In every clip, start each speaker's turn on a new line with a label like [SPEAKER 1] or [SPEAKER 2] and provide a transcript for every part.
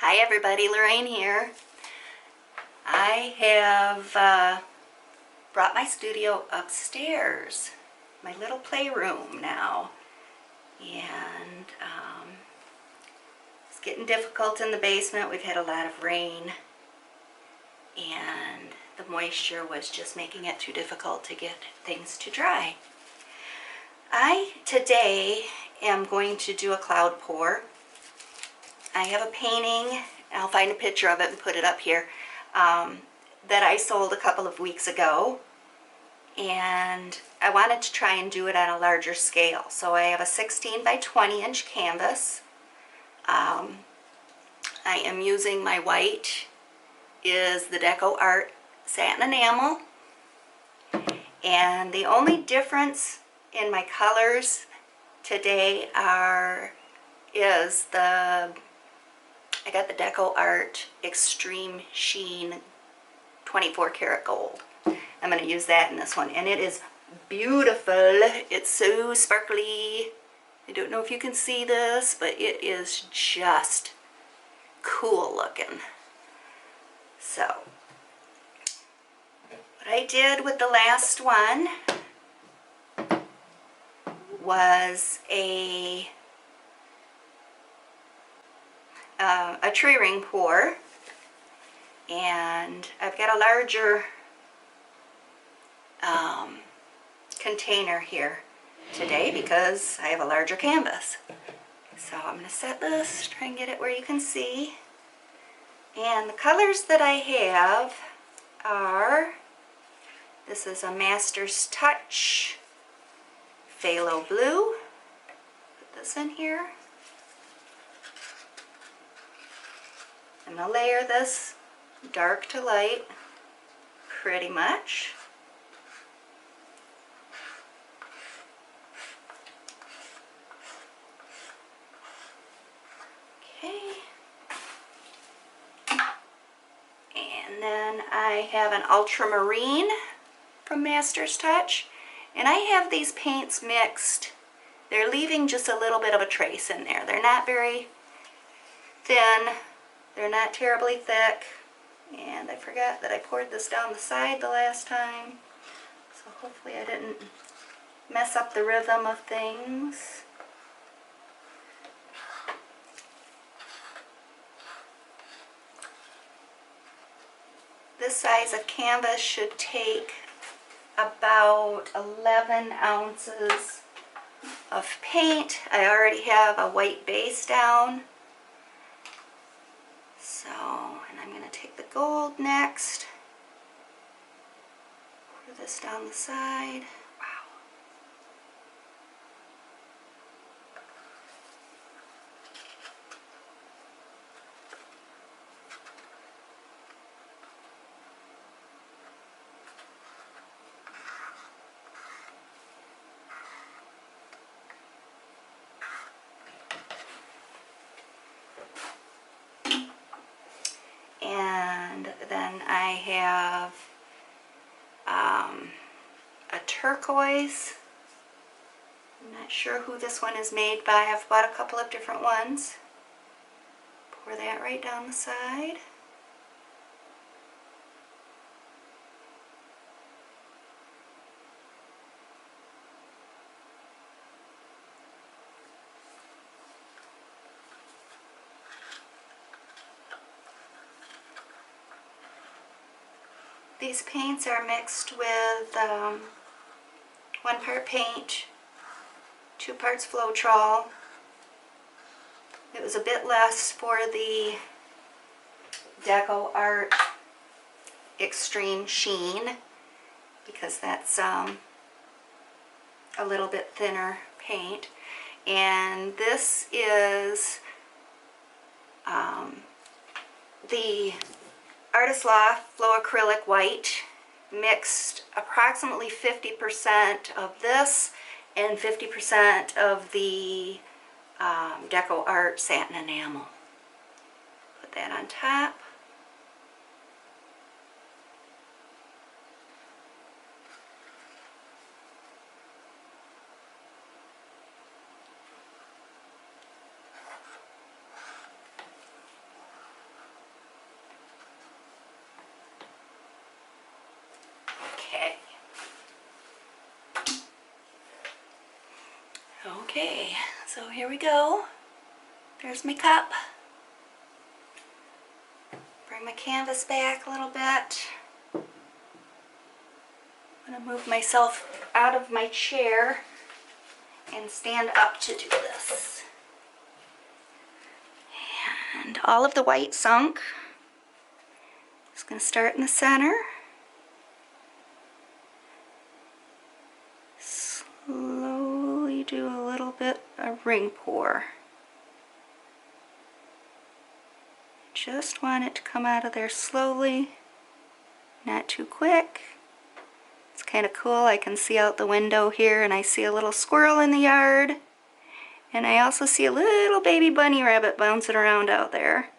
[SPEAKER 1] Hi everybody, Lorraine here. I have brought my studio upstairs, my little playroom now, and it's getting difficult in the basement. We've had a lot of rain and the moisture was just making it too difficult to get things to dry. I today am going to do a cloud pour. I have a painting, I'll find a picture of it and put it up here, that I sold a couple of weeks ago, and I wanted to try and do it on a larger scale. So I have a 16 by 20 inch canvas. I am using my white, is the Deco Art Satin Enamel, and the only difference in my colors today is I got the Deco Art Extreme Sheen 24 karat gold. I'm going to use that in this one, and it is beautiful. It's so sparkly. I don't know if you can see this, but it is just cool looking. So what I did with the last one was a tree ring pour, and I've got a larger container here today because I have a larger canvas. So I'm going to set this, try and get it where you can see. And the colors that I have are, this is a Master's Touch Phthalo Blue. Put this in here. I'm going to layer this dark to light pretty much. Okay. And then I have an ultramarine from Master's Touch. And I have these paints mixed. They're leaving just a little bit of a trace in there. They're not very thin. They're not terribly thick. And I forgot that I poured this down the side the last time. So hopefully I didn't mess up the rhythm of things. This size of canvas should take about 11 ounces of paint. I already have a white base down. So, and I'm going to take the gold next. Pour this down the side. Wow. And then I have a turquoise. I'm not sure who this one is made by. I've bought a couple of different ones. Pour that right down the side. These paints are mixed with 1 part paint, 2 parts Floetrol. It was a bit less for the Deco Art Extreme Sheen because that's a little bit thinner paint. And this is the Artist Loft Flow Acrylic White, mixed approximately 50% of this and 50% of the Deco Art Satin Enamel. Put that on top. Okay. Okay, so here we go. There's my cup. Bring my canvas back a little bit. I'm going to move myself out of my chair and stand up to do this. And all of the white sunk. Just going to start in the center. Slowly do a little bit of ring pour. Just want it to come out of there slowly, not too quick. It's kind of cool. I can see out the window here and I see a little squirrel in the yard. And I also see a little baby bunny rabbit bouncing around out there.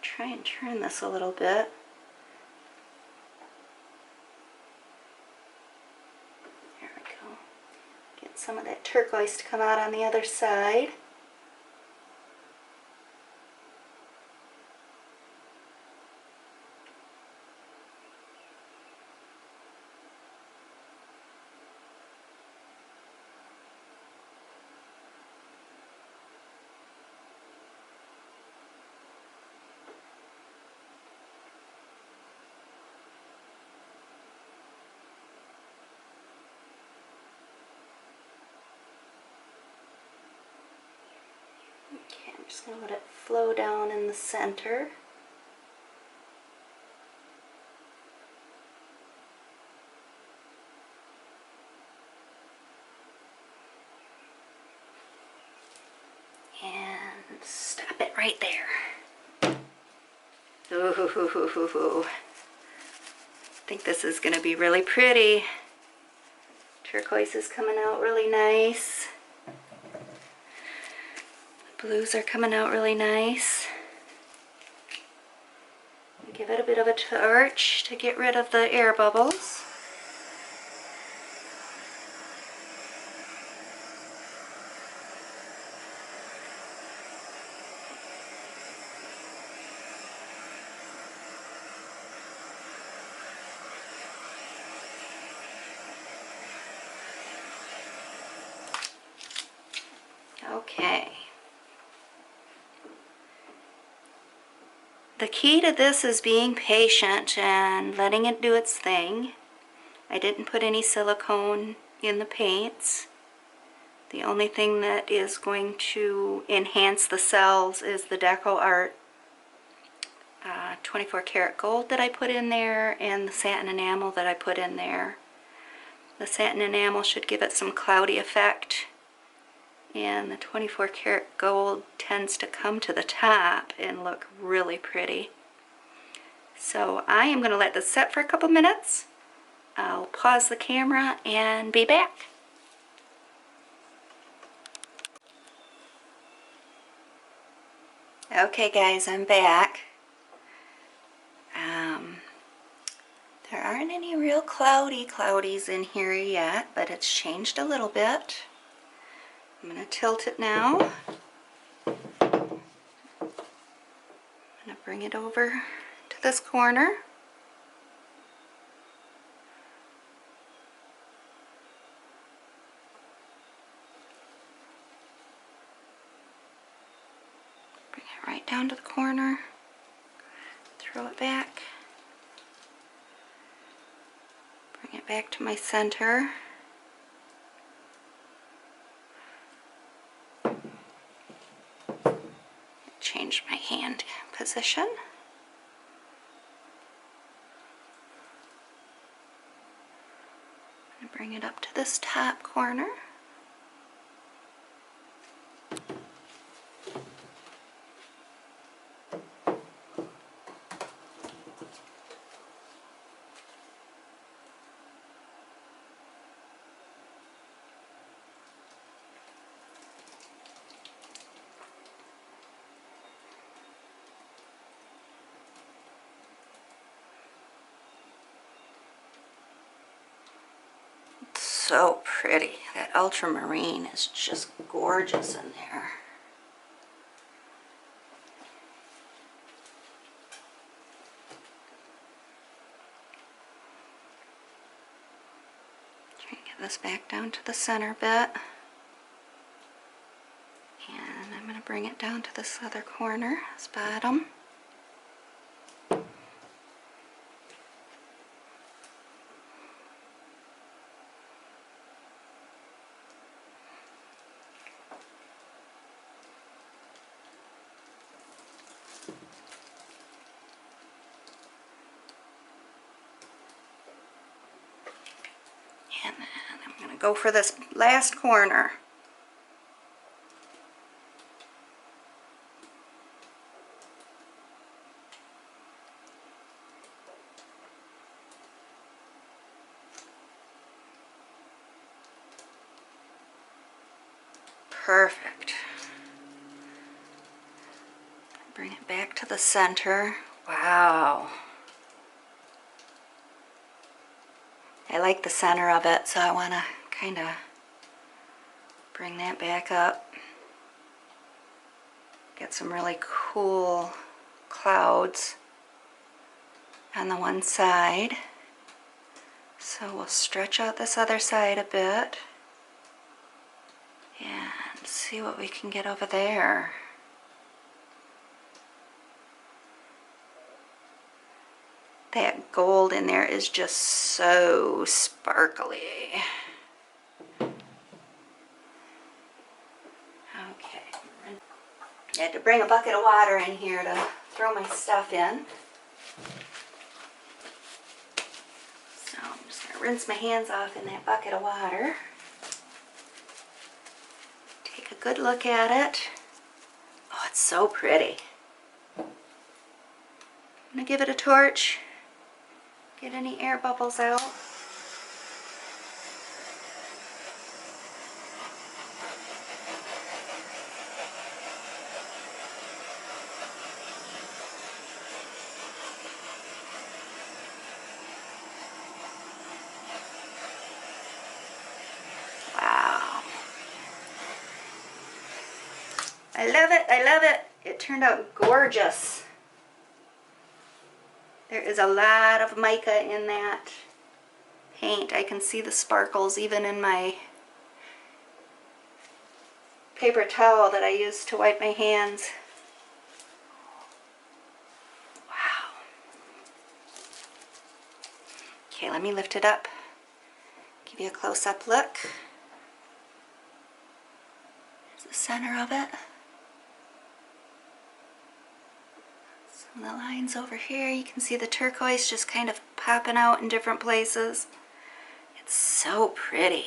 [SPEAKER 1] Try and turn this a little bit. There we go. Get some of that turquoise to come out on the other side. Okay, I'm just going to let it flow down in the center. And stop it right there. Ooh, I think this is going to be really pretty. Turquoise is coming out really nice. Blues are coming out really nice. Give it a bit of a torch to get rid of the air bubbles. Okay. The key to this is being patient and letting it do its thing. I didn't put any silicone in the paints. The only thing that is going to enhance the cells is the Deco Art 24 karat gold that I put in there and the satin enamel that I put in there. The satin enamel should give it some cloudy effect, and the 24 karat gold tends to come to the top and look really pretty. So I am going to let this set for a couple minutes. I'll pause the camera and be back. Okay guys, I'm back. There aren't any real cloudies in here yet, but it's changed a little bit. I'm going to tilt it now. I'm going to bring it over to this corner. Bring it right down to the corner. Throw it back. Bring it back to my center. Change my hand position. I'm going to bring it up to this top corner. so pretty. That ultramarine is just gorgeous in there. Try to get this back down to the center bit. And I'm going to bring it down to this other corner, this bottom. And then I'm going to go for this last corner. Perfect. Bring it back to the center. Wow. I like the center of it, so I want to kind of bring that back up. Get some really cool clouds on the one side. So we'll stretch out this other side a bit and see what we can get over there. That gold in there is just so sparkly. Okay. I had to bring a bucket of water in here to throw my stuff in. So I'm just going to rinse my hands off in that bucket of water. Take a good look at it. Oh, it's so pretty. I'm going to give it a torch. Get any air bubbles out. Wow. I love it, I love it. It turned out gorgeous. There is a lot of mica in that paint. I can see the sparkles even in my paper towel that I use to wipe my hands. Wow. Okay, let me lift it up. Give you a close-up look. There's the center of it. Some of the lines over here, you can see the turquoise just kind of popping out in different places. It's so pretty.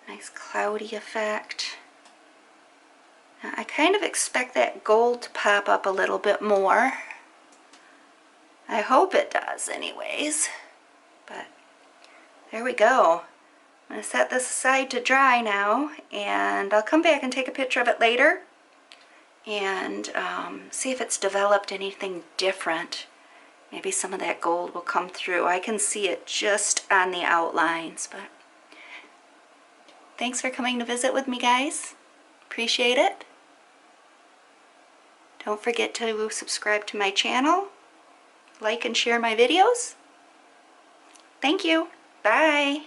[SPEAKER 1] Nice cloudy effect. Now, I kind of expect that gold to pop up a little bit more. I hope it does anyways. But there we go. I'm going to set this aside to dry now, and I'll come back and take a picture of it later and see if it's developed anything different. Maybe some of that gold will come through. I can see it just on the outlines. But thanks for coming to visit with me, guys. Appreciate it. Don't forget to subscribe to my channel, like and share my videos. Thank you. Bye.